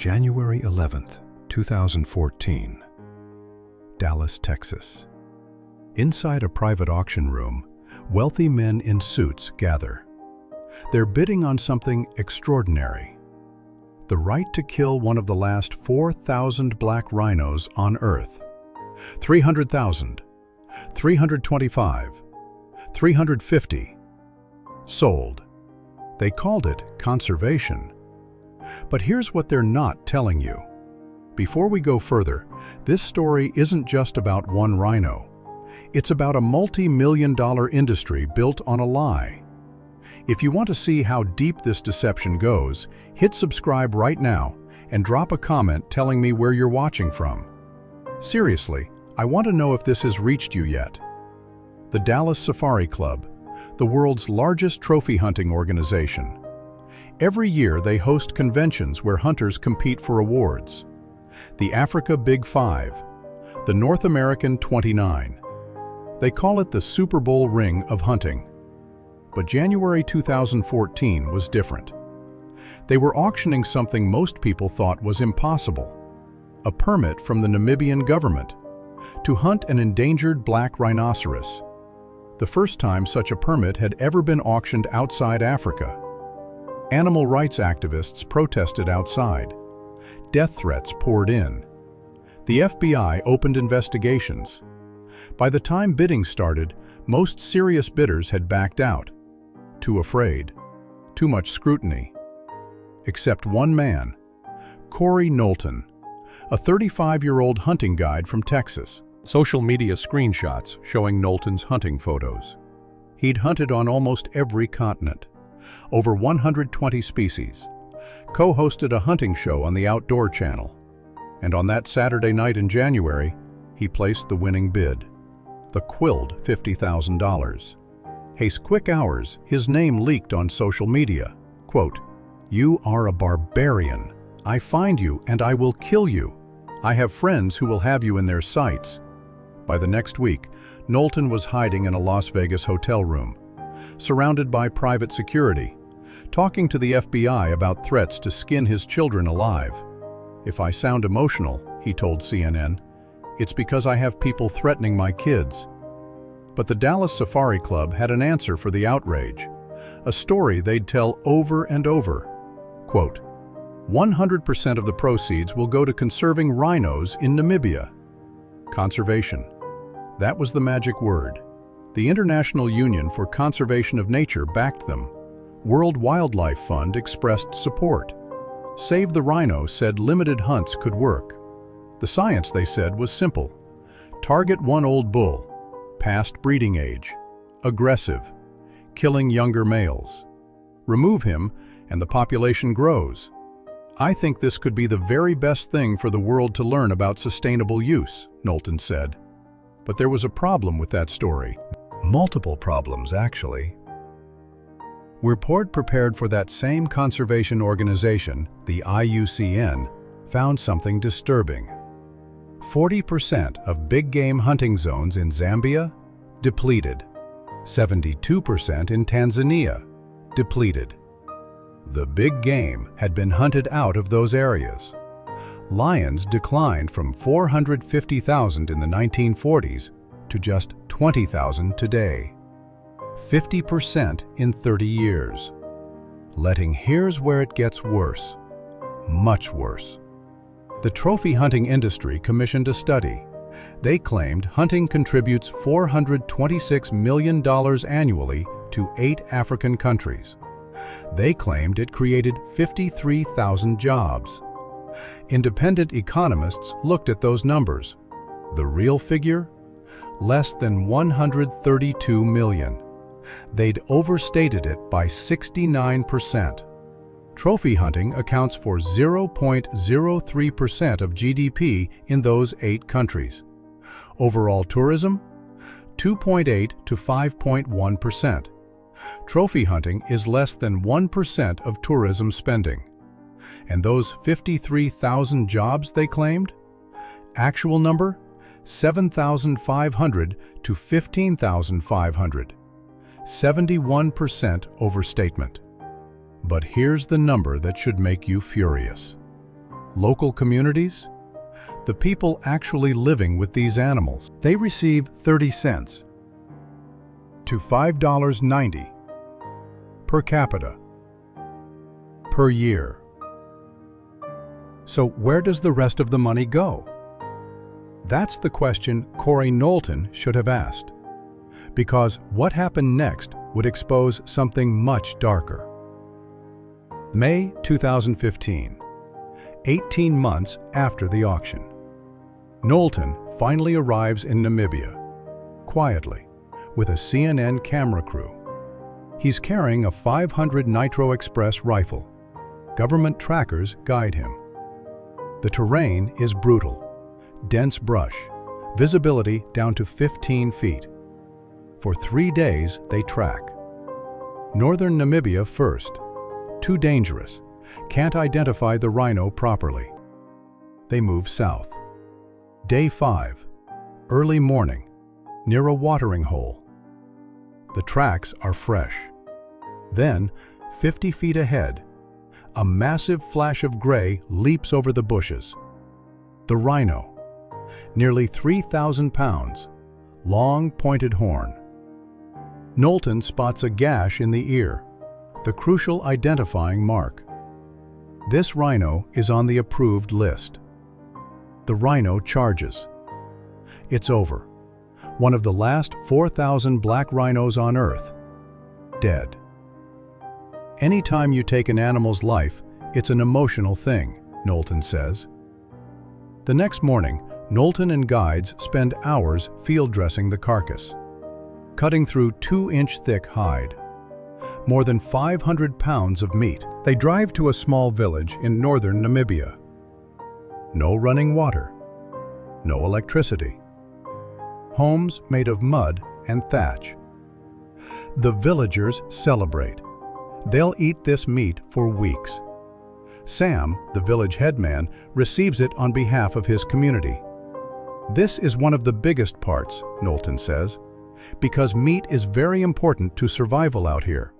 January 11th, 2014, Dallas, Texas. Inside a private auction room, wealthy men in suits gather. They're bidding on something extraordinary: the right to kill one of the last 4,000 black rhinos on Earth. 300,000, 325, 350. Sold. They called it conservation. But here's what they're not telling you. Before we go further, this story isn't just about one rhino. It's about a multi-million-dollar industry built on a lie. If you want to see how deep this deception goes, hit subscribe right now and drop a comment telling me where you're watching from. Seriously, I want to know if this has reached you yet. The Dallas Safari Club, the world's largest trophy hunting organization. Every year they host conventions where hunters compete for awards. The Africa Big Five, the North American 29. They call it the Super Bowl ring of hunting. But January 2014 was different. They were auctioning something most people thought was impossible: a permit from the Namibian government to hunt an endangered black rhinoceros. The first time such a permit had ever been auctioned outside Africa. Animal rights activists protested outside. Death threats poured in. The FBI opened investigations. By the time bidding started, most serious bidders had backed out. Too afraid. Too much scrutiny. Except one man, Corey Knowlton, a 35-year-old hunting guide from Texas. Social media screenshots showing Knowlton's hunting photos. He'd hunted on almost every continent, over 120 species, co-hosted a hunting show on the Outdoor Channel, and on that Saturday night in January, he placed the winning bid, the quilled $50,000. His quick hours, his name leaked on social media. Quote, "You are a barbarian. I find you and I will kill you. I have friends who will have you in their sights." By the next week, Knowlton was hiding in a Las Vegas hotel room, surrounded by private security, talking to the FBI about threats to skin his children alive. "If I sound emotional," he told CNN, "it's because I have people threatening my kids." But the Dallas Safari Club had an answer for the outrage, a story they'd tell over and over. Quote, 100% of the proceeds will go to conserving rhinos in Namibia. Conservation. That was the magic word. The International Union for Conservation of Nature backed them. World Wildlife Fund expressed support. Save the Rhino said limited hunts could work. The science, they said, was simple. Target one old bull, past breeding age, aggressive, killing younger males. Remove him and the population grows. I think this could be the very best thing for the world to learn about sustainable use, Knowlton said. But there was a problem with that story. Multiple problems, actually. Report prepared for that same conservation organization, the IUCN, found something disturbing. 40% of big game hunting zones in Zambia, depleted. 72% in Tanzania, depleted. The big game had been hunted out of those areas. Lions declined from 450,000 in the 1940s to just 20,000 today. 50% in 30 years. Here's where it gets worse. Much worse. The trophy hunting industry commissioned a study. They claimed hunting contributes $426 million annually to 8 African countries. They claimed it created 53,000 jobs. Independent economists looked at those numbers. The real figure? Less than 132 million. They'd overstated it by 69%. Trophy hunting accounts for 0.03% of GDP in those 8 countries. Overall tourism? 2.8 to 5.1%. Trophy hunting is less than 1% of tourism spending. And those 53,000 jobs they claimed? Actual number? 7,500 to 15,500. 71% overstatement. But here's the number that should make you furious. Local communities? The people actually living with these animals. They receive 30 cents to $5.90 per capita per year. So where does the rest of the money go? That's the question Corey Knowlton should have asked, because what happened next would expose something much darker. May 2015, 18 months after the auction. Knowlton finally arrives in Namibia, quietly, with a CNN camera crew. He's carrying a 500 Nitro Express rifle. Government trackers guide him. The terrain is brutal. Dense brush, visibility down to 15 feet. For 3 days, they track. Northern Namibia first. Too dangerous. Can't identify the rhino properly. They move south. Day 5. Early morning, near a watering hole. The tracks are fresh. Then, 50 feet ahead, a massive flash of gray leaps over the bushes. The rhino. Nearly 3,000 pounds, long pointed horn. Knowlton spots a gash in the ear, the crucial identifying mark. This rhino is on the approved list. The rhino charges. It's over. One of the last 4,000 black rhinos on Earth, dead. Anytime you take an animal's life, it's an emotional thing, Knowlton says. The next morning, Knowlton and guides spend hours field dressing the carcass, cutting through 2-inch thick hide. More than 500 pounds of meat. They drive to a small village in northern Namibia. No running water, no electricity. Homes made of mud and thatch. The villagers celebrate. They'll eat this meat for weeks. Sam, the village headman, receives it on behalf of his community. This is one of the biggest parts, Knowlton says, because meat is very important to survival out here.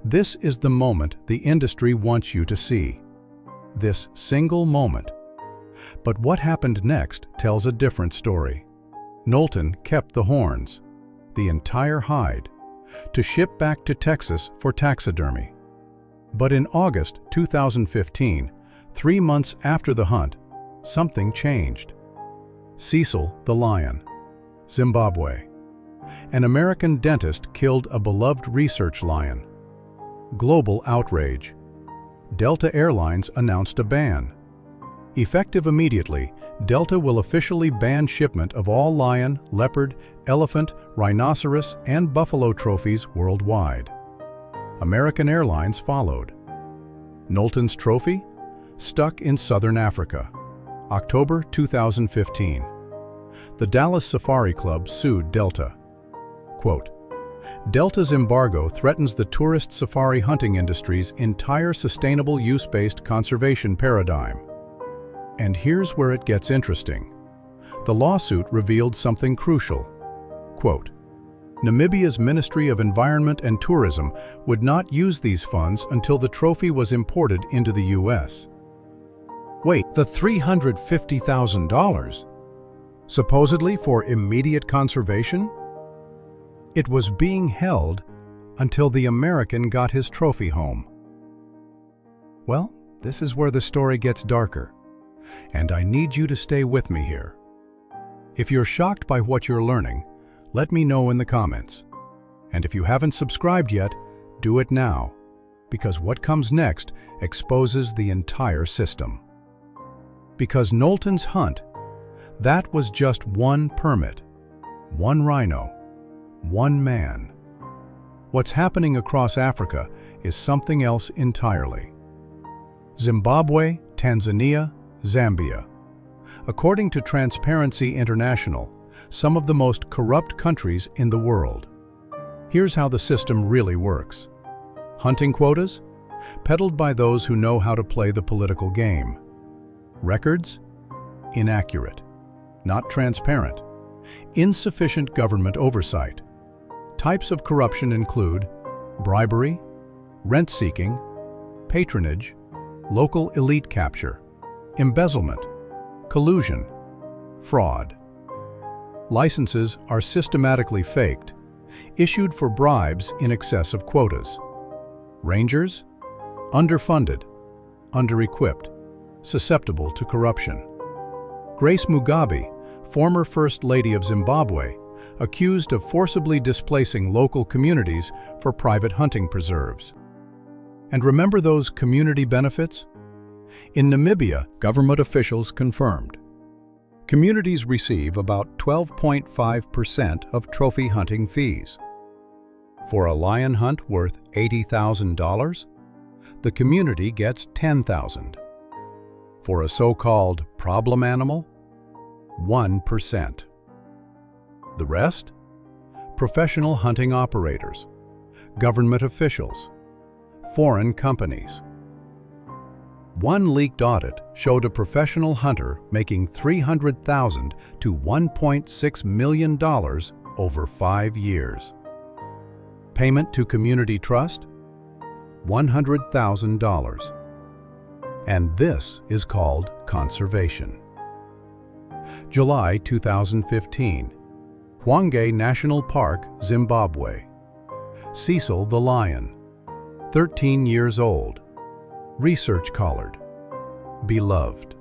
This is the moment the industry wants you to see. This single moment. But what happened next tells a different story. Knowlton kept the horns, the entire hide, to ship back to Texas for taxidermy. But in August 2015, 3 months after the hunt, something changed. Cecil the lion, Zimbabwe. An American dentist killed a beloved research lion. Global outrage. Delta Airlines announced a ban. Effective immediately, Delta will officially ban shipment of all lion, leopard, elephant, rhinoceros, and buffalo trophies worldwide. American Airlines followed. Knowlton's trophy? Stuck in southern Africa. October 2015. The Dallas Safari Club sued Delta. Quote, Delta's embargo threatens the tourist safari hunting industry's entire sustainable use-based conservation paradigm. And here's where it gets interesting. The lawsuit revealed something crucial. Quote, Namibia's Ministry of Environment and Tourism would not use these funds until the trophy was imported into the U.S. Wait, the $350,000? Supposedly for immediate conservation? It was being held until the American got his trophy home. Well, this is where the story gets darker, and I need you to stay with me here. If you're shocked by what you're learning, let me know in the comments. And if you haven't subscribed yet, do it now, because what comes next exposes the entire system. Because Knowlton's hunt, that was just one permit, one rhino, one man. What's happening across Africa is something else entirely. Zimbabwe, Tanzania, Zambia. According to Transparency International, some of the most corrupt countries in the world. Here's how the system really works. Hunting quotas? Peddled by those who know how to play the political game. Records? Inaccurate. Not transparent. Insufficient government oversight. Types of corruption include bribery, rent-seeking, patronage, local elite capture. embezzlement, collusion, fraud. Licenses are systematically faked, issued for bribes in excess of quotas. Rangers? Underfunded, under-equipped, susceptible to corruption. Grace Mugabe, former First Lady of Zimbabwe, accused of forcibly displacing local communities for private hunting preserves. And remember those community benefits? In Namibia, government officials confirmed. Communities receive about 12.5% of trophy hunting fees. For a lion hunt worth $80,000, the community gets $10,000. For a so-called problem animal, 1%. The rest? Professional hunting operators, government officials, foreign companies. One leaked audit showed a professional hunter making $300,000 to $1.6 million over 5 years. Payment to community trust? $100,000. And this is called conservation. July 2015. Hwange National Park, Zimbabwe. Cecil the lion, 13 years old. Research collared. Beloved.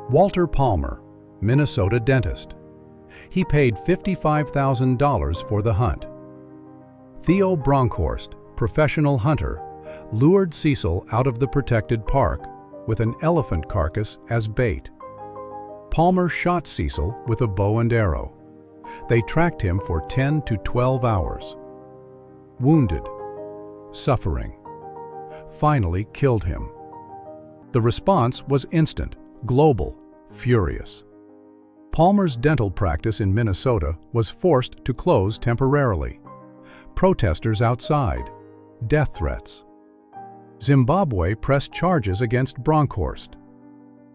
Walter Palmer, Minnesota dentist. He paid $55,000 for the hunt. Theo Bronkhorst, professional hunter, lured Cecil out of the protected park with an elephant carcass as bait. Palmer shot Cecil with a bow and arrow. They tracked him for 10 to 12 hours. Wounded, suffering, finally killed him. The response was instant, global, furious. Palmer's dental practice in Minnesota was forced to close temporarily. Protesters outside, death threats. Zimbabwe pressed charges against Bronkhorst.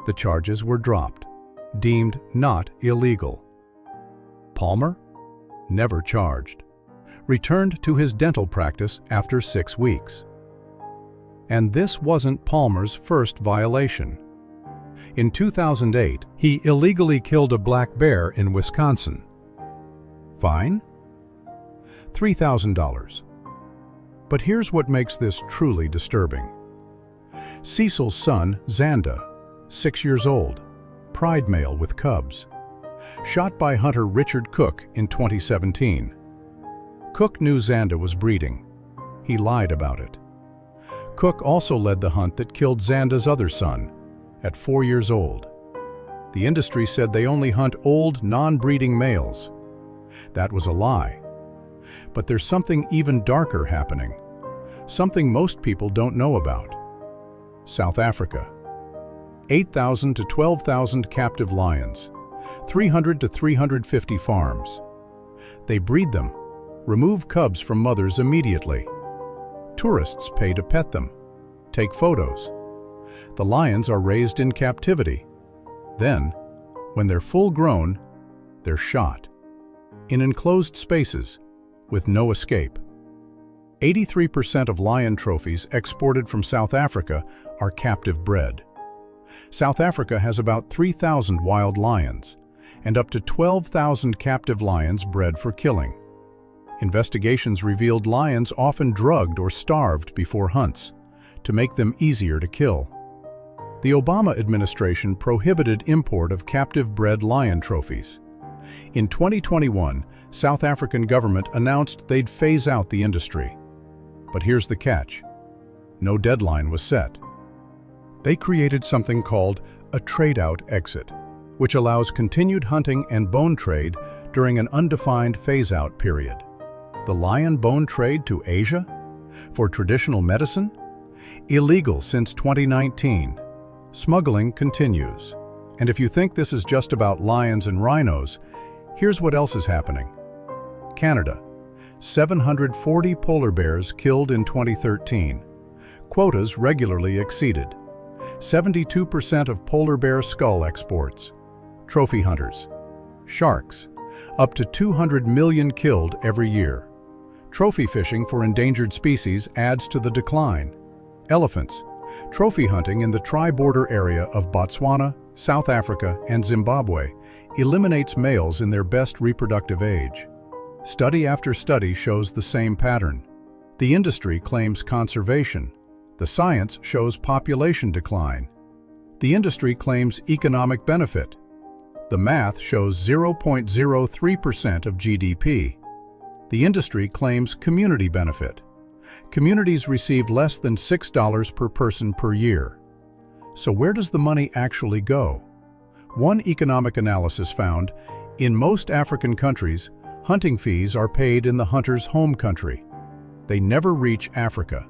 The charges were dropped, deemed not illegal. Palmer? Never charged. Returned to his dental practice after 6 weeks. And this wasn't Palmer's first violation. In 2008, he illegally killed a black bear in Wisconsin. Fine? $3,000. But here's what makes this truly disturbing. Cecil's son, Xanda, 6 years old, pride male with cubs, shot by hunter Richard Cook in 2017. Cook knew Xanda was breeding. He lied about it. Cook also led the hunt that killed Xanda's other son, at 4 years old. The industry said they only hunt old, non-breeding males. That was a lie. But there's something even darker happening. Something most people don't know about. South Africa. 8,000 to 12,000 captive lions. 300 to 350 farms. They breed them, remove cubs from mothers immediately. Tourists pay to pet them, take photos. The lions are raised in captivity. Then, when they're full grown, they're shot. In enclosed spaces, with no escape. 83% of lion trophies exported from South Africa are captive-bred. South Africa has about 3,000 wild lions, and up to 12,000 captive lions bred for killing. Investigations revealed lions often drugged or starved before hunts, to make them easier to kill. The Obama administration prohibited import of captive-bred lion trophies. In 2021, South African government announced they'd phase out the industry. But here's the catch. No deadline was set. They created something called a trade-out exit, which allows continued hunting and bone trade during an undefined phase-out period. The lion bone trade to Asia? For traditional medicine? Illegal since 2019. Smuggling continues. And if you think this is just about lions and rhinos, here's what else is happening. Canada. 740 polar bears killed in 2013. Quotas regularly exceeded. 72% of polar bear skull exports. Trophy hunters. Sharks. Up to 200 million killed every year. Trophy fishing for endangered species adds to the decline. Elephants. Trophy hunting in the tri-border area of Botswana, South Africa, and Zimbabwe eliminates males in their best reproductive age. Study after study shows the same pattern. The industry claims conservation. The science shows population decline. The industry claims economic benefit. The math shows 0.03% of GDP. The industry claims community benefit. Communities receive less than $6 per person per year. So where does the money actually go? One economic analysis found, in most African countries, hunting fees are paid in the hunter's home country. They never reach Africa.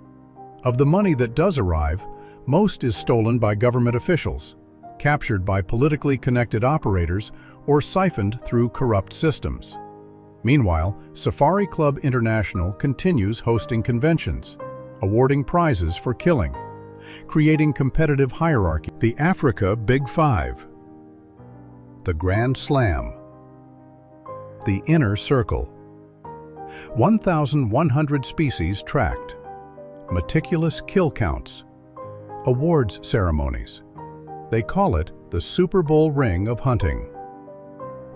Of the money that does arrive, most is stolen by government officials, captured by politically connected operators, or siphoned through corrupt systems. Meanwhile, Safari Club International continues hosting conventions, awarding prizes for killing, creating competitive hierarchy. The Africa Big Five. The Grand Slam. The Inner Circle. 1,100 species tracked. Meticulous kill counts. Awards ceremonies. They call it the Super Bowl ring of hunting.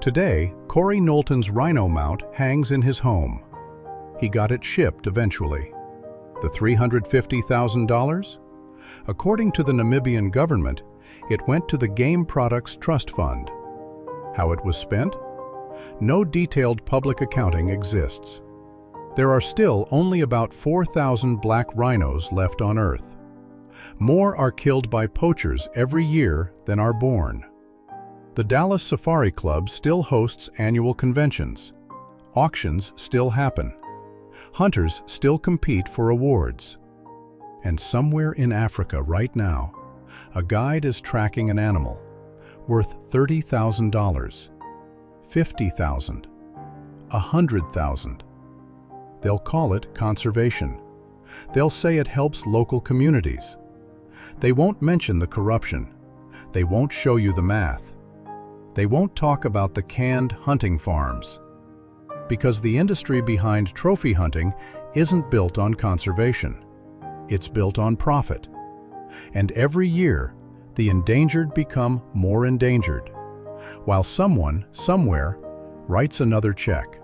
Today, Corey Knowlton's rhino mount hangs in his home. He got it shipped eventually. The $350,000? According to the Namibian government, it went to the Game Products Trust Fund. How it was spent? No detailed public accounting exists. There are still only about 4,000 black rhinos left on Earth. More are killed by poachers every year than are born. The Dallas Safari Club still hosts annual conventions. Auctions still happen. Hunters still compete for awards. And somewhere in Africa right now, a guide is tracking an animal worth $30,000, $50,000, $100,000. They'll call it conservation. They'll say it helps local communities. They won't mention the corruption. They won't show you the math. They won't talk about the canned hunting farms. Because the industry behind trophy hunting isn't built on conservation. It's built on profit. And every year, the endangered become more endangered, while someone, somewhere, writes another check.